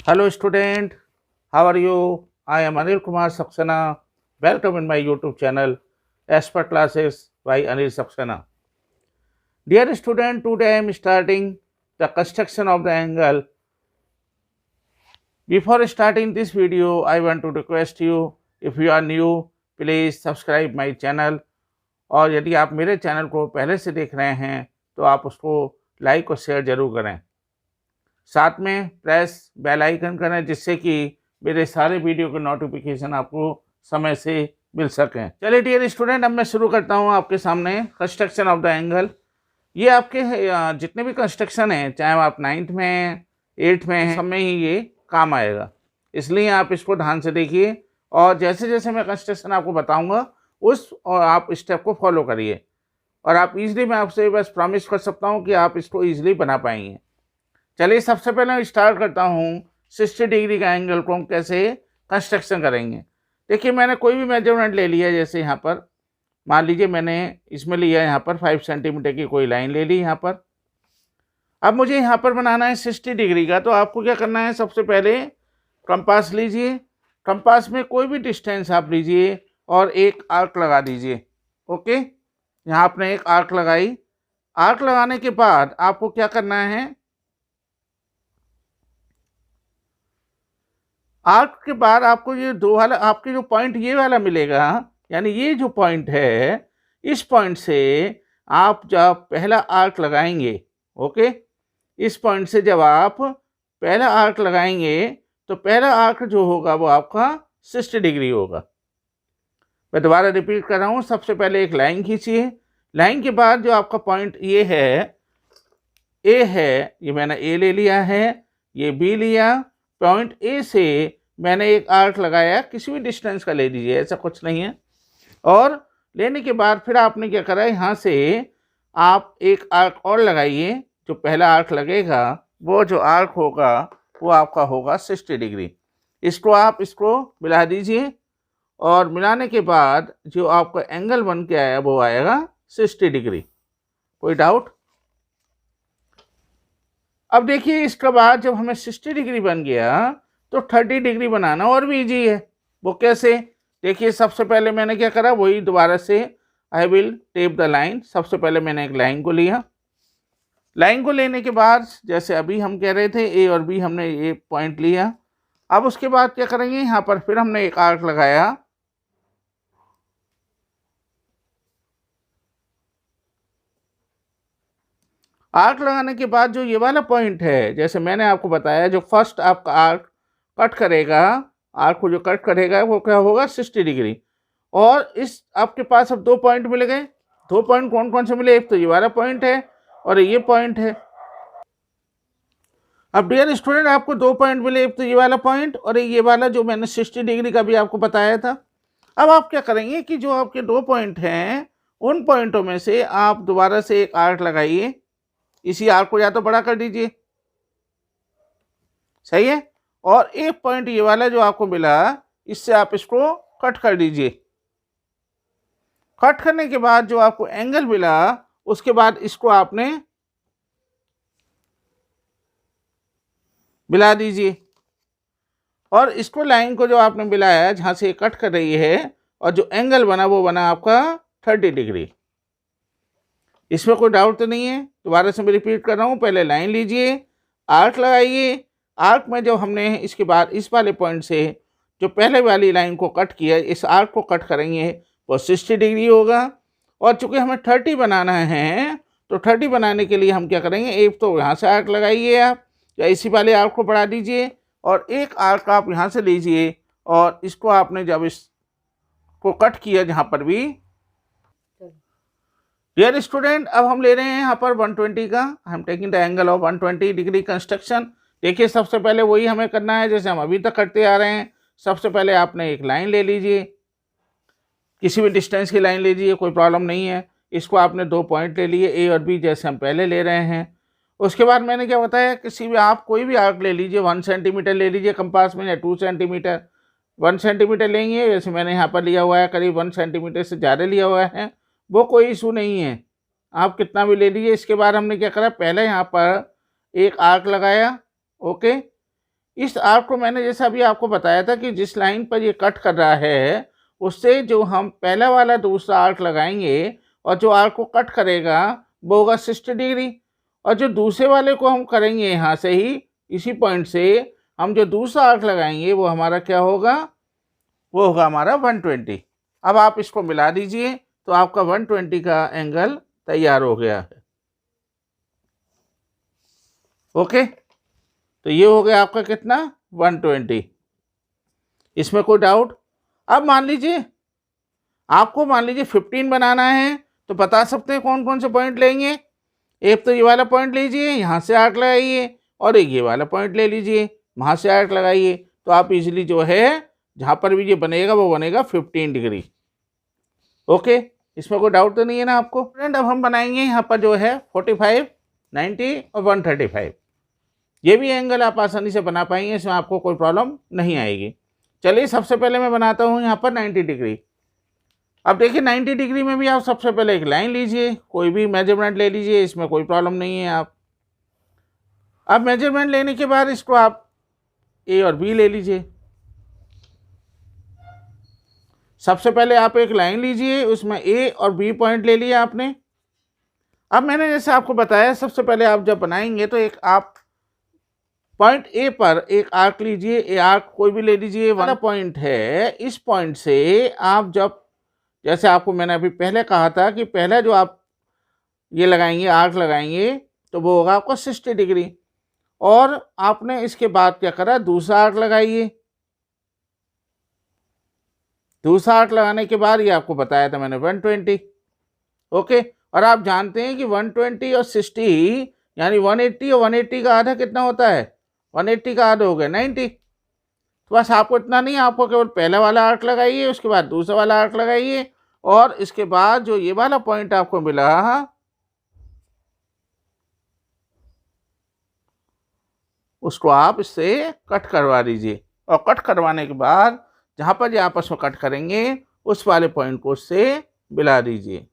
Hello student, how are you? I am Anil Kumar Saxena. Welcome in my YouTube channel Expert Classes by Anil Saxena. Dear student, today I am starting the construction of the angle. Before starting this video, I want to request you, if you are new, please subscribe my channel. और यदि आप मेरे channel को पहले से देख रहे हैं तो आप उसको लाइक और शेयर जरूर करें। साथ में प्रेस बेल आइकन करें जिससे कि मेरे सारे वीडियो के नोटिफिकेशन आपको समय से मिल सकें। चलिए डियर स्टूडेंट, अब मैं शुरू करता हूं आपके सामने कंस्ट्रक्शन ऑफ द एंगल। ये आपके जितने भी कंस्ट्रक्शन हैं, चाहे आप 9th में हैं, 8th में हैं, सब में ही ये काम आएगा, इसलिए आप इसको ध्यान से देखिए और जैसे जैसे मैं कंस्ट्रक्शन आपको बताऊँगा और आप स्टेप को फॉलो करिए और आप इजीली, मैं आपसे बस प्रॉमिस कर सकता हूँ कि आप इसको ईजिली बना पाएंगे। चलिए सबसे पहले मैं स्टार्ट करता हूँ 60 डिग्री का एंगल को हम कैसे कंस्ट्रक्शन करेंगे। देखिए मैंने कोई भी मेजरमेंट ले लिया, जैसे यहाँ पर मान लीजिए मैंने इसमें लिया यहाँ पर 5 सेंटीमीटर की कोई लाइन ले ली यहाँ पर। अब मुझे यहाँ पर बनाना है 60 डिग्री का, तो आपको क्या करना है, सबसे पहले कंपास लीजिए, कंपास में कोई भी डिस्टेंस आप लीजिए और एक आर्क लगा दीजिए। ओके, यहाँ आपने एक आर्क लगाई। आर्क लगाने के बाद आपको क्या करना है, आर्क के बाद आपको ये दो वाला, आपके जो पॉइंट ये वाला मिलेगा, यानी ये जो पॉइंट है, इस पॉइंट से आप जब पहला आर्क लगाएंगे, ओके, इस पॉइंट से जब आप पहला आर्क लगाएंगे तो पहला आर्क जो होगा वो आपका 60 डिग्री होगा। मैं दोबारा रिपीट कर रहा हूँ, सबसे पहले एक लाइन खींचिए, लाइन के बाद जो आपका पॉइंट ये है, ए है, ये मैंने ए ले लिया है, ये बी लिया, पॉइंट ए से मैंने एक आर्क लगाया, किसी भी डिस्टेंस का ले लीजिए, ऐसा कुछ नहीं है। और लेने के बाद फिर आपने क्या करा, यहाँ से आप एक आर्क और लगाइए, जो पहला आर्क लगेगा वो जो आर्क होगा वो आपका होगा 60 डिग्री। इसको मिला दीजिए और मिलाने के बाद जो आपका एंगल बन के आया वो आएगा 60 डिग्री। कोई डाउट? अब देखिए इसके बाद जब हमें 60 डिग्री बन गया तो 30 डिग्री बनाना और भी इजी है। वो कैसे? देखिए सबसे पहले मैंने क्या करा, वही दोबारा से I will tape the line. सबसे पहले मैंने एक लाइन को लिया, लाइन को लेने के बाद जैसे अभी हम कह रहे थे ए और बी, हमने ये पॉइंट लिया। अब उसके बाद क्या करेंगे, यहाँ पर फिर हमने एक आर्क लगाया, आर्क लगाने के बाद जो ये वाला पॉइंट है, जैसे मैंने आपको बताया, जो फर्स्ट आपका आर्क कट करेगा, आर्क को जो कट करेगा वो क्या होगा 60 डिग्री। और इस आपके पास अब दो पॉइंट मिल गए। दो पॉइंट कौन कौन से मिले, एक तो ये वाला पॉइंट है और ये पॉइंट है। अब डियर स्टूडेंट आपको दो पॉइंट मिले, एक तो ये वाला पॉइंट और ये वाला जो मैंने 60 डिग्री का भी आपको बताया था। अब आप क्या करेंगे कि जो आपके दो पॉइंट हैं उन पॉइंटों में से आप दोबारा से एक आर्क लगाइए, इसी आर्क को या तो बड़ा कर दीजिए, सही है, और एक पॉइंट ये वाला जो आपको मिला, इससे आप इसको कट कर दीजिए। कट करने के बाद जो आपको एंगल मिला, उसके बाद इसको आपने मिला दीजिए और इसको लाइन को जो आपने मिलाया जहां से कट कर रही है और जो एंगल बना वो बना आपका 30 डिग्री। इसमें कोई डाउट तो नहीं है? दोबारा से मैं रिपीट कर रहा हूँ, पहले लाइन लीजिए, आर्क लगाइए, आर्क में जब हमने इसके बाद इस वाले पॉइंट से जो पहले वाली लाइन को कट किया, इस आर्क को कट करेंगे वो 60 डिग्री होगा। और चूंकि हमें 30 बनाना है तो 30 बनाने के लिए हम क्या करेंगे, एक तो यहाँ से आर्क लगाइए आप या इसी वाले आर्क को बढ़ा दीजिए और एक आर्क आप यहाँ से लीजिए और इसको आपने जब इसको कट किया जहाँ पर भी, डियर स्टूडेंट अब हम ले रहे हैं यहाँ पर 120 का, I am taking the angle of 120 degree construction. देखिए सबसे पहले वही हमें करना है जैसे हम अभी तक करते आ रहे हैं। सबसे पहले आपने एक लाइन ले लीजिए, किसी भी डिस्टेंस की लाइन लीजिए, कोई प्रॉब्लम नहीं है। इसको आपने दो पॉइंट ले लिए, ए और बी, जैसे हम पहले ले रहे हैं। उसके बाद मैंने क्या बताया, किसी भी आप कोई भी आर्क ले लीजिए, 1 सेंटीमीटर ले लीजिए कंपास में या 2 सेंटीमीटर। 1 सेंटीमीटर लेंगे, जैसे मैंने यहाँ पर लिया हुआ है, करीब 1 सेंटीमीटर से ज़्यादा लिया हुआ है, वो कोई इशू नहीं है, आप कितना भी ले लीजिए। इसके बाद हमने क्या करा, पहले यहाँ पर एक आर्क लगाया, ओके, इस आर्क को मैंने जैसा अभी आपको बताया था कि जिस लाइन पर ये कट कर रहा है उससे जो हम पहला वाला दूसरा आर्क लगाएंगे और जो आर्क को कट करेगा वो होगा 60 डिग्री, और जो दूसरे वाले को हम करेंगे यहाँ से ही इसी पॉइंट से हम जो दूसरा आर्क लगाएंगे वो हमारा क्या होगा, वो होगा हमारा 120। अब आप इसको मिला दीजिए तो आपका 120 का एंगल तैयार हो गया है। ओके, तो ये हो गया आपका कितना 120। इसमें कोई डाउट? अब मान लीजिए आपको 15 बनाना है तो बता सकते हैं कौन कौन से पॉइंट लेंगे। एक तो ये वाला पॉइंट लीजिए, यहाँ से आर्क लगाइए, और एक ये वाला पॉइंट ले लीजिए, वहाँ से आर्क लगाइए, तो आप इजीली जो है जहाँ पर भी ये बनेगा वो बनेगा 15 डिग्री। ओके, इसमें कोई डाउट तो नहीं है ना आपको? फ्रेंड अब हम बनाएंगे यहाँ पर जो है 45, 90 और 135। ये भी एंगल आप आसानी से बना पाएंगे, इसमें आपको कोई प्रॉब्लम नहीं आएगी। चलिए सबसे पहले मैं बनाता हूँ यहाँ पर 90 डिग्री। अब देखिए 90 डिग्री में भी आप सबसे पहले एक लाइन लीजिए, कोई भी मेजरमेंट ले लीजिए, इसमें कोई प्रॉब्लम नहीं है। आप अब मेजरमेंट लेने के बाद इसको आप ए और बी ले लीजिए। सबसे पहले आप एक लाइन लीजिए, उसमें ए और बी पॉइंट ले लिया आपने। अब मैंने जैसे आपको बताया सबसे पहले आप जब बनाएंगे तो एक आप पॉइंट ए पर एक आर्क लीजिए, ए आर्क कोई भी ले लीजिए, वाला पॉइंट है। इस पॉइंट से आप जब, जैसे आपको मैंने अभी पहले कहा था कि पहले जो आप ये लगाएंगे आर्क लगाएंगे तो वो होगा आपको 60 डिग्री, और आपने इसके बाद क्या करा, दूसरा आर्क लगाइए। दूसरा आर्क लगाने के बाद ये आपको बताया था मैंने 120। ओके, और आप जानते हैं कि 120 और 60 यानी 180 और 180 का आधा कितना होता है, 180 का आधा हो गया 90। तो बस आपको इतना नहीं, आपको केवल पहला वाला आर्क लगाइए, उसके बाद दूसरा वाला आर्क लगाइए, और इसके बाद जो ये वाला पॉइंट आपको मिला उसको आप इससे कट करवा दीजिए, और कट करवाने के बाद जहाँ पर ये आपस में कट करेंगे उस वाले पॉइंट को उससे मिला दीजिए।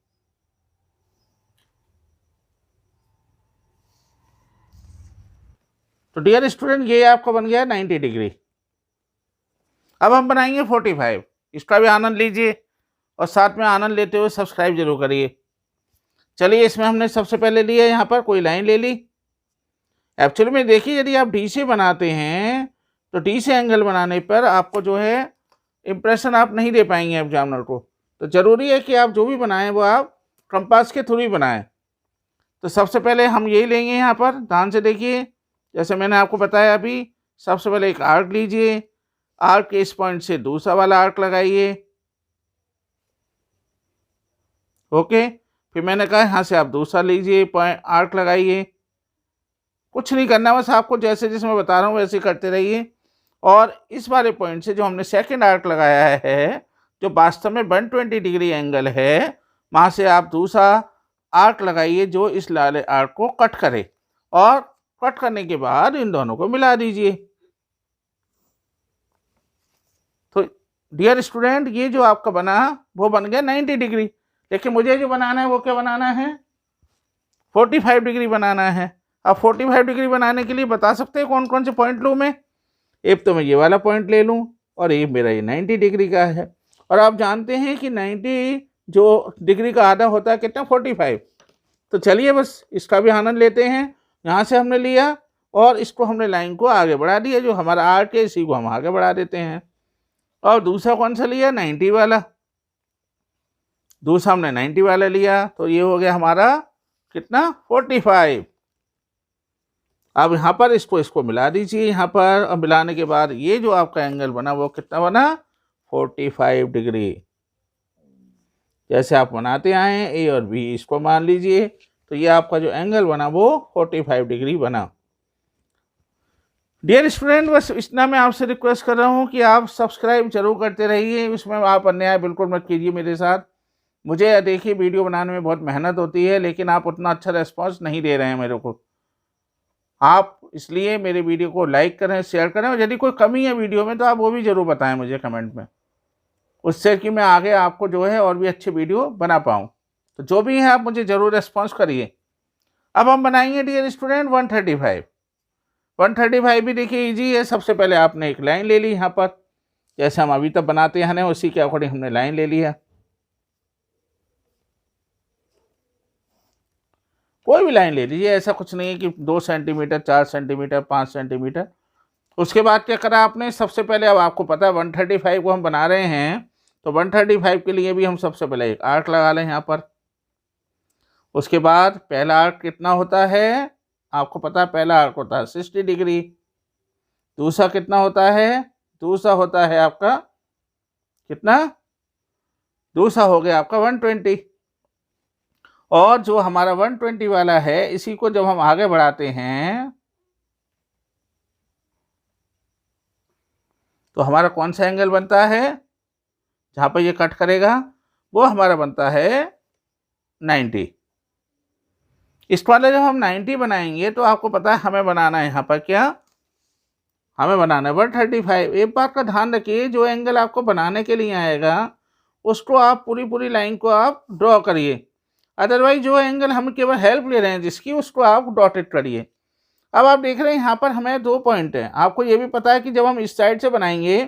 तो डियर स्टूडेंट ये आपका बन गया 90 डिग्री। अब हम बनाएंगे 45। इसका भी आनंद लीजिए और साथ में आनंद लेते हुए सब्सक्राइब जरूर करिए। चलिए इसमें हमने सबसे पहले लिया, यहाँ पर कोई लाइन ले ली। एक्चुअली में देखिए यदि आप डी से बनाते हैं तो डी से एंगल बनाने पर आपको जो है इम्प्रेशन आप नहीं दे पाएंगे एग्जामिनर को। तो ज़रूरी है कि आप जो भी बनाएं वो आप कंपास के थ्रू ही बनाएं। तो सबसे पहले हम यही लेंगे, यहाँ पर ध्यान से देखिए, जैसे मैंने आपको बताया अभी। सबसे पहले एक आर्क लीजिए, आर्क के इस पॉइंट से दूसरा वाला आर्क लगाइए। ओके, फिर मैंने कहा यहाँ से आप दूसरा लीजिए, पॉइंट आर्क लगाइए। कुछ नहीं करना, बस आपको जैसे जैसे मैं बता रहा हूँ वैसे ही करते रहिए। और इस वाले पॉइंट से जो हमने सेकंड आर्क लगाया है, जो वास्तव में 120 डिग्री एंगल है, वहाँ से आप दूसरा आर्क लगाइए जो इस लाले आर्क को कट करे, और कट करने के बाद इन दोनों को मिला दीजिए। तो डियर स्टूडेंट ये जो आपका बना वो बन गया 90 डिग्री, लेकिन मुझे जो बनाना है वो क्या बनाना है, 45 डिग्री बनाना है। अब 45 डिग्री बनाने के लिए बता सकते हैं कौन कौन से पॉइंट लूँ मैं? एक तो मैं ये वाला पॉइंट ले लूँ, और एक मेरा ये 90 डिग्री का है। और आप जानते हैं कि 90 जो डिग्री का आधा होता है कितना, 45। तो चलिए बस इसका भी आनंद लेते हैं। यहाँ से हमने लिया और इसको हमने लाइन को आगे बढ़ा दिया, जो हमारा आर्क है इसी को हम आगे बढ़ा देते हैं। और दूसरा कौन सा लिया, 90 वाला। दूसरा हमने 90 वाला लिया, तो ये हो गया हमारा कितना, 45। अब यहाँ पर इसको मिला दीजिए यहाँ पर, और मिलाने के बाद ये जो आपका एंगल बना वो कितना बना, 45 डिग्री। जैसे आप बनाते आए हैं ए और बी, इसको मान लीजिए, तो ये आपका जो एंगल बना वो 45 डिग्री बना। डियर स्टूडेंट बस इतना मैं आपसे रिक्वेस्ट कर रहा हूँ कि आप सब्सक्राइब जरूर करते रहिए, इसमें आप अन्याय बिल्कुल मत कीजिए मेरे साथ। मुझे देखिए वीडियो बनाने में बहुत मेहनत होती है, लेकिन आप उतना अच्छा रिस्पॉन्स नहीं दे रहे हैं मेरे को। आप इसलिए मेरे वीडियो को लाइक करें, शेयर करें, और यदि कोई कमी है वीडियो में तो आप वो भी ज़रूर बताएं मुझे कमेंट में, उससे कि मैं आगे आपको जो है और भी अच्छे वीडियो बना पाऊँ। तो जो भी है आप मुझे ज़रूर रिस्पॉन्स करिए। अब हम बनाएंगे डियर स्टूडेंट 135। 135 भी देखिए इजी है। सबसे पहले आपने एक लाइन ले ली यहाँ पर, जैसे हम अभी तक बनाते हैं उसी के अकॉर्डिंग हमने लाइन ले लिया। कोई भी लाइन ले लीजिए, ऐसा कुछ नहीं है कि 2 सेंटीमीटर, 4 सेंटीमीटर, 5 सेंटीमीटर। उसके बाद क्या करा आपने, सबसे पहले अब आपको पता है 135 को हम बना रहे हैं, तो 135 के लिए भी हम सबसे पहले एक आर्क लगा लें यहाँ पर। उसके बाद पहला आर्क कितना होता है, आपको पता है पहला आर्क होता है 60 डिग्री। दूसरा कितना होता है, दूसरा होता है आपका कितना, दूसरा हो गया आपका 120। और जो हमारा 120 वाला है, इसी को जब हम आगे बढ़ाते हैं तो हमारा कौन सा एंगल बनता है, जहाँ पर ये कट करेगा वो हमारा बनता है 90। इस वाले जब हम 90 बनाएंगे तो आपको पता है हमें बनाना है यहाँ पर क्या, हमें बनाना है 135। एक बात का ध्यान रखिए, जो एंगल आपको बनाने के लिए आएगा उसको आप पूरी लाइन को आप ड्रॉ करिए, अदरवाइज जो एंगल हम केवल हेल्प ले रहे हैं जिसकी, उसको आप डॉटेड करिए। अब आप देख रहे हैं यहाँ पर हमें 2 पॉइंट हैं। आपको ये भी पता है कि जब हम इस साइड से बनाएंगे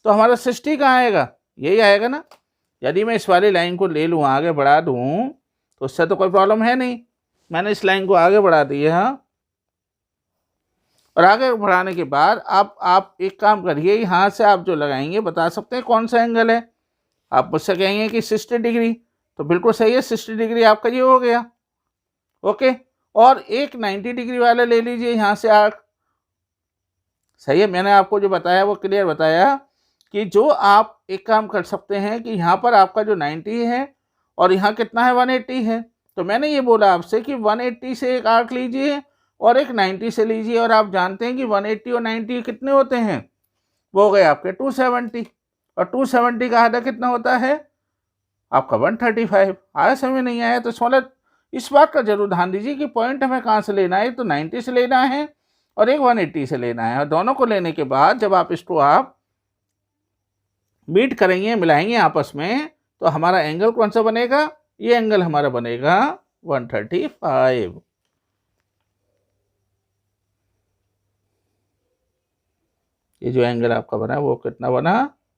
तो हमारा 60 कहाँ आएगा, यही आएगा ना। यदि मैं इस वाली लाइन को ले लूँ, आगे बढ़ा दूँ, तो उससे तो कोई प्रॉब्लम है नहीं। मैंने इस लाइन को आगे बढ़ा दिया, और आगे बढ़ाने के बाद आप एक काम करिए, यहाँ से आप जो लगाएंगे बता सकते हैं कौन सा एंगल है। आप मुझसे कहेंगे कि 60 डिग्री, तो बिल्कुल सही है, 60 डिग्री आपका ये हो गया। ओके, और एक 90 डिग्री वाला ले लीजिए यहाँ से आर्क। सही है, मैंने आपको जो बताया वो क्लियर बताया कि जो आप एक काम कर सकते हैं कि यहाँ पर आपका जो 90 है और यहाँ कितना है 180 है, तो मैंने ये बोला आपसे कि 180 से एक आर्क लीजिए और एक 90 से लीजिए, और आप जानते हैं कि 180 और 90 कितने होते हैं, वो हो गए आपके 270, और 270 का आधा कितना होता है आपका 135। आया समझ नहीं आया तो सोलह, इस बात का जरूर ध्यान दीजिए कि पॉइंट हमें कहाँ से लेना है, तो 90 से लेना है और एक 180 से लेना है, और दोनों को लेने के बाद जब आप इसको आप मीट करेंगे, मिलाएंगे आपस में, तो हमारा एंगल कौन सा बनेगा, ये एंगल हमारा बनेगा 135। ये जो एंगल आपका बना वो कितना बना,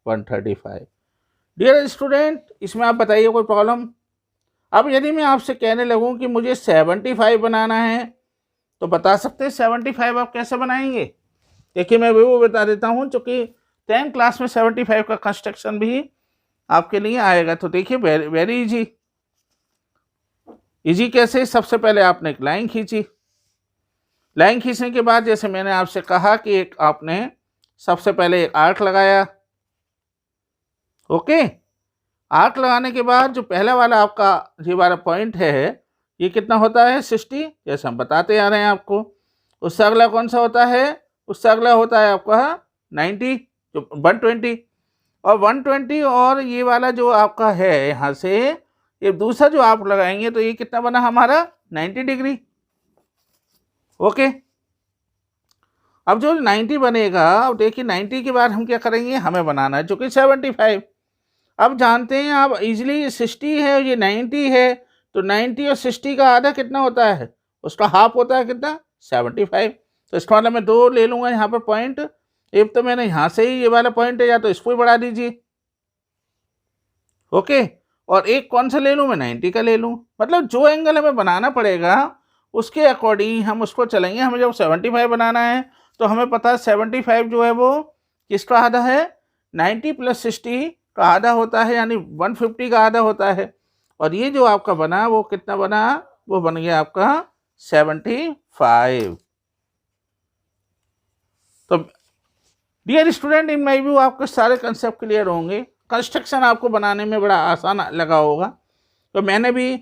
135। डियर स्टूडेंट, इसमें आप बताइए कोई प्रॉब्लम। अब यदि मैं आपसे कहने लगूं कि मुझे 75 बनाना है, तो बता सकते हैं 75 आप कैसे बनाएंगे। देखिए मैं वो बता देता हूं, चूँकि 10th क्लास में 75 का कंस्ट्रक्शन भी आपके लिए आएगा। तो देखिए वेरी इजी। इजी कैसे, सबसे पहले आपने एक लाइन खींची, लाइन खींचने के बाद जैसे मैंने आपसे कहा कि एक आपने सबसे पहले एक आर्क लगाया। ओके, आर्क लगाने के बाद जो पहला वाला आपका ये वाला पॉइंट है, ये कितना होता है 60, जैसे हम बताते आ रहे हैं आपको। उससे अगला कौन सा होता है, उससे अगला होता है आपका 90, जो 120, और 120 और ये वाला जो आपका है यहाँ से ये दूसरा जो आप लगाएंगे, तो ये कितना बना हमारा 90 डिग्री। ओके, अब जो 90 बनेगा, अब देखिए 90 के बाद हम क्या करेंगे, हमें बनाना है चूँकि 75। अब जानते हैं आप इजीली 60 है और ये 90 है, तो 90 और 60 का आधा कितना होता है, उसका हाफ होता है कितना 75। तो इसका मतलब मैं 2 ले लूँगा यहाँ पर पॉइंट, एक तो मैंने यहाँ से ही ये वाला पॉइंट है, या तो इसको ही बढ़ा दीजिए। ओके, और एक कौन सा ले लूँ मैं, 90 का ले लूँ। मतलब जो एंगल हमें बनाना पड़ेगा उसके अकॉर्डिंग हम उसको चलेंगे। हमें जब 75 बनाना है तो हमें पता है 75 जो है वो किसका आधा है, 90 + 60 का आधा होता है, यानी 150 का आधा होता है। और ये जो आपका बना वो कितना बना, वो बन गया आपका 75। तो dear student, in my view आपके सारे कंसेप्ट क्लियर होंगे। कंस्ट्रक्शन आपको बनाने में बड़ा आसान लगा होगा, तो मैंने भी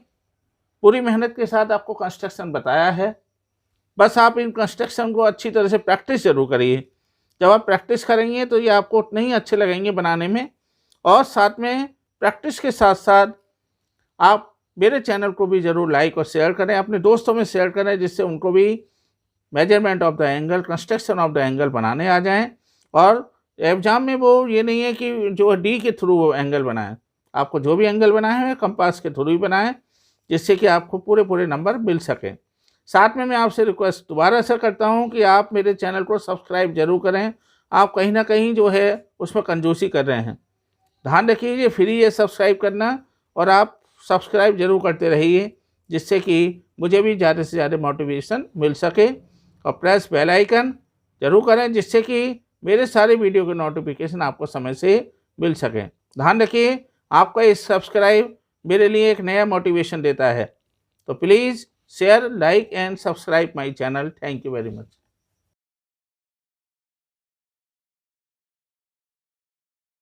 पूरी मेहनत के साथ आपको कंस्ट्रक्शन बताया है। बस आप इन कंस्ट्रक्शन को अच्छी तरह से प्रैक्टिस जरूर करिए। जब आप प्रैक्टिस करेंगे तो ये आपको उतने ही अच्छे लगेंगे बनाने में। और साथ में प्रैक्टिस के साथ साथ आप मेरे चैनल को भी ज़रूर लाइक और शेयर करें, अपने दोस्तों में शेयर करें, जिससे उनको भी measurement of the angle, construction of the angle बनाने आ जाएं। और एग्जाम में वो ये नहीं है कि जो डी के थ्रू वो एंगल बनाएं, आपको जो भी एंगल बनाए हैं कंपास के थ्रू ही बनाएं, जिससे कि आपको पूरे नंबर मिल सकें। साथ में मैं आपसे रिक्वेस्ट दोबारा से करता हूं कि आप मेरे चैनल को सब्सक्राइब जरूर करें। आप कहीं ना कहीं जो है उसमें कंजूसी कर रहे हैं। ध्यान रखिए ये फ्री है सब्सक्राइब करना, और आप सब्सक्राइब जरूर करते रहिए, जिससे कि मुझे भी ज़्यादा से ज़्यादा मोटिवेशन मिल सके। और प्रेस बेल आइकन जरूर करें, जिससे कि मेरे सारे वीडियो के नोटिफिकेशन आपको समय से मिल सकें। ध्यान रखिए आपका इस सब्सक्राइब मेरे लिए एक नया मोटिवेशन देता है। तो please share, like and subscribe my channel. Thank you very much.